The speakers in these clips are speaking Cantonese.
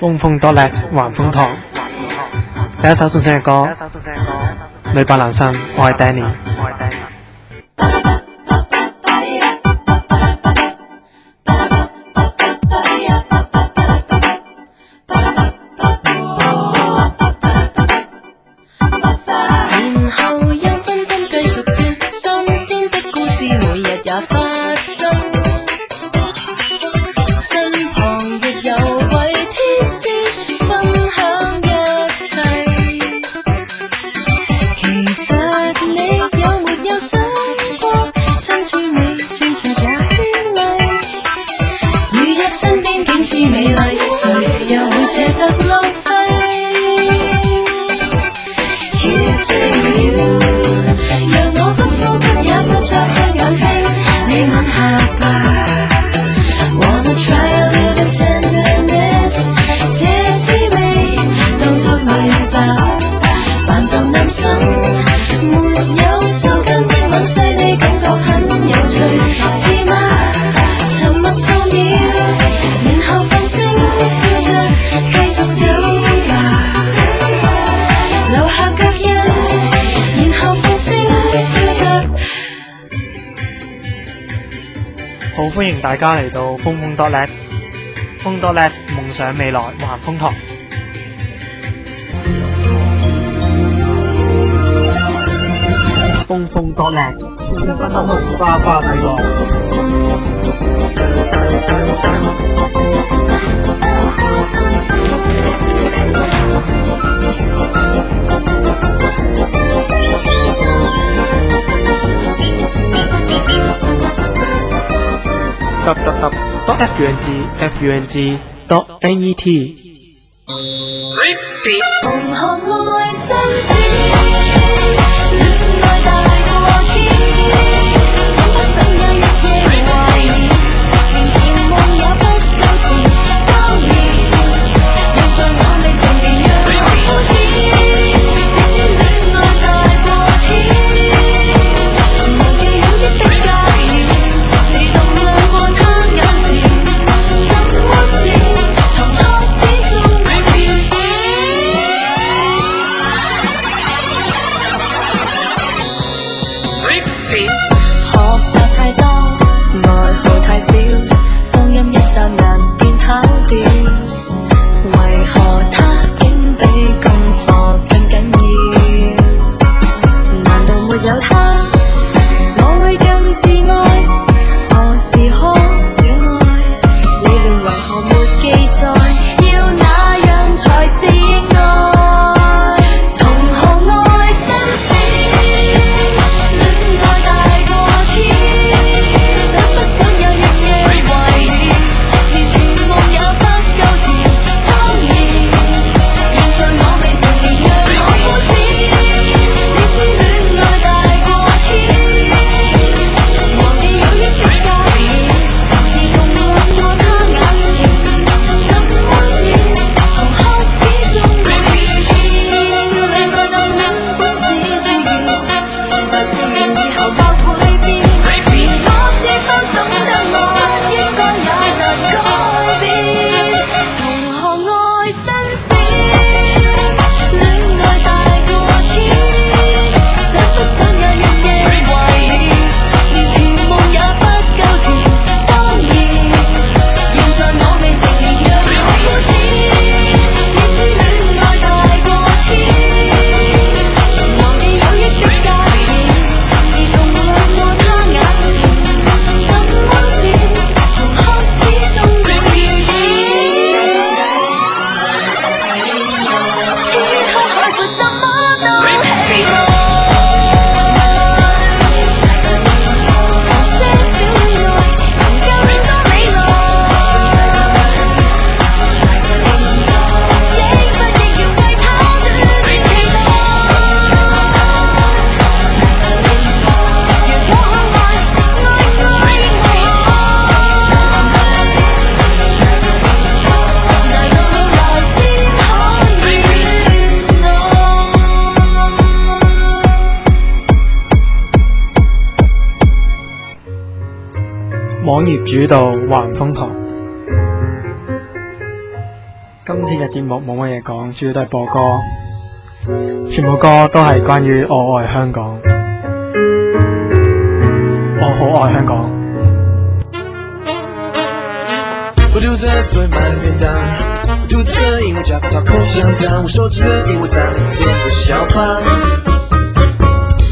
風風多叻橫風堂，第一首送上嘅歌，女扮男生，我係 Danny。然後一分鐘繼續啜新鮮的故事，每日也發生。身旁亦有位天使分享一切。其實你有沒有想過，親處你鑽石也絢麗。如若身邊景致美麗，誰又會捨得浪費？天使了，讓我不呼吸也不張開眼睛，你吻下吧。Wanna try a little tenderness， 這滋味當作練習，扮作男生，沒有鬚根的吻細膩感覺很有趣，是嗎？沉默數秒，然後放聲笑着繼續走吧。留下腳印，然後放聲笑着。好歡迎大家嚟到風風多叻，風多叻夢想未來橫風堂。風風多叻，新新口紅花花睇過。www.fung.net 同學愛新鮮，戀愛大過天，想不想有一夜懷念，連甜夢也不夠甜。當然，現在我未成年，讓我膚淺，只知戀愛大過天，忘記有益的戒念，自動亮過他眼前，怎麼是同學之中永遠。學習太多，愛好太少，光陰一眨眼便跑掉。為何它竟比功課更緊要？難道沒有它，我會更自愛？何時學了愛？理論為何沒記載？要那樣才是愛？同學愛新鮮，戀愛大過天，想不想有一夜懷念，連甜夢也不夠甜。當然，現在我未成年，讓我膚淺，只知戀愛大過天，忘記有益的戒念，自動亮過他眼前，怎麼是同學之中會變？戀愛當兩本紙對搖，就自然以後或會變。如果知否懂得愛，應該也能改變。同學愛新鮮，戀愛大過天，想不想有一夜懷念，連甜夢也不夠甜。當然，現在我未成年，讓我膚淺，只知戀愛大過天，忘記有益的戒念，自動亮過他眼前，怎麼是同學之中會變？天空海闊，什麼都期待，有些小戀愛，能夠多美來，應不應要為他短期待？如果可愛，愛愛我，難道老來先可以戀愛？網頁主導橫風堂。今次嘅節目冇乜嘢講，主要都係播歌，全部歌都係關於我愛香港，我好愛香港。我肚子饿，所以买了便当。我肚子饿，因为找不到口香糖。我手指饿，因为长了一点点小胖。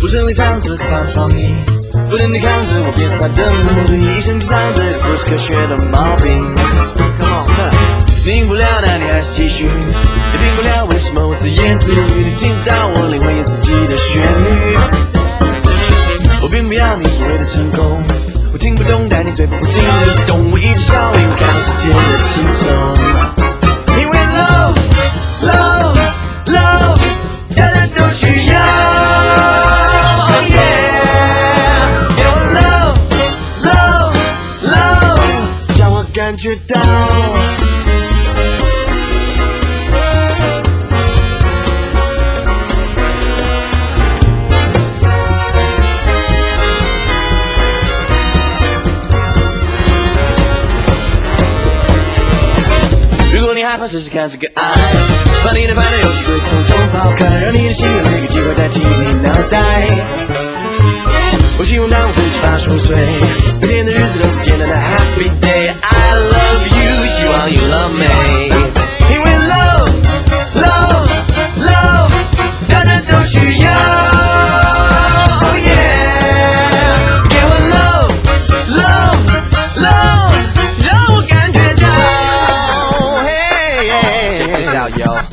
我生理长着大创意，不停地扛着我变傻的努力，一生记上这个不是科学的毛病。你赢不了，那你还是继续。你赢不了，为什么我自言自语？你听不到我灵魂有自己的旋律。我并不要你所谓的成功，我听不懂，但你嘴巴不停地动，我一直笑，因为看到世界的轻松。因为 love love love， 大家都需要。Oh yeah， 给我 love love love， 让我感觉到。如果你害怕，试试看这个爱，把你的烦恼游戏规则统统抛开，让你的心有每个机会代替你脑袋。我希望当我47、85岁，每天的日子都是简单的 Happy Day。 I love you， 希望 you love me， 因为 love love love， 大家都需要。Oh yeah， 给我 love love love， 让我感觉到。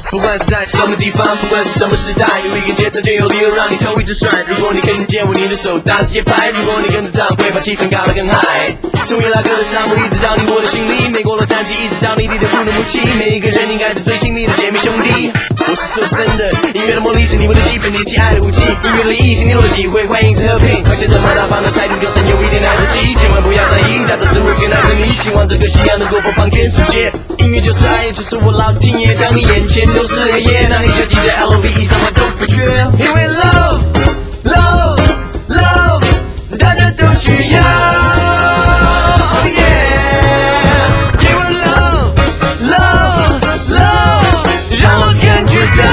不管是在什么地方，不管是什么时代，有一个阶层就有理由让你头一直甩。如果你可以见我，你的手打直接拍，如果你跟着唱，会把气氛搞得更嗨。从伊拉克的沙漠一直到你我的心里，美国洛杉矶一直到你地的不能不弃，每一个人应该是最亲密的姐妹兄弟。我是说真的，音乐的魔力是你我的基本，联系爱的武器，音乐的意义是你我的机会，欢迎是和平。和现在大方的态度，就算有一点来不及，千万不要在意，大家只会更爱着你。希望这个信仰能够播放全世界，音乐就是爱，也就是我老天爷。当你眼前都是黑夜，那你就记得 LOVE 什么都不缺，因为 love love love， 大家都需要。Oh yeah， 给我 love love love， 让我感觉到。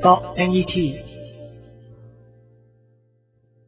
www.fung.net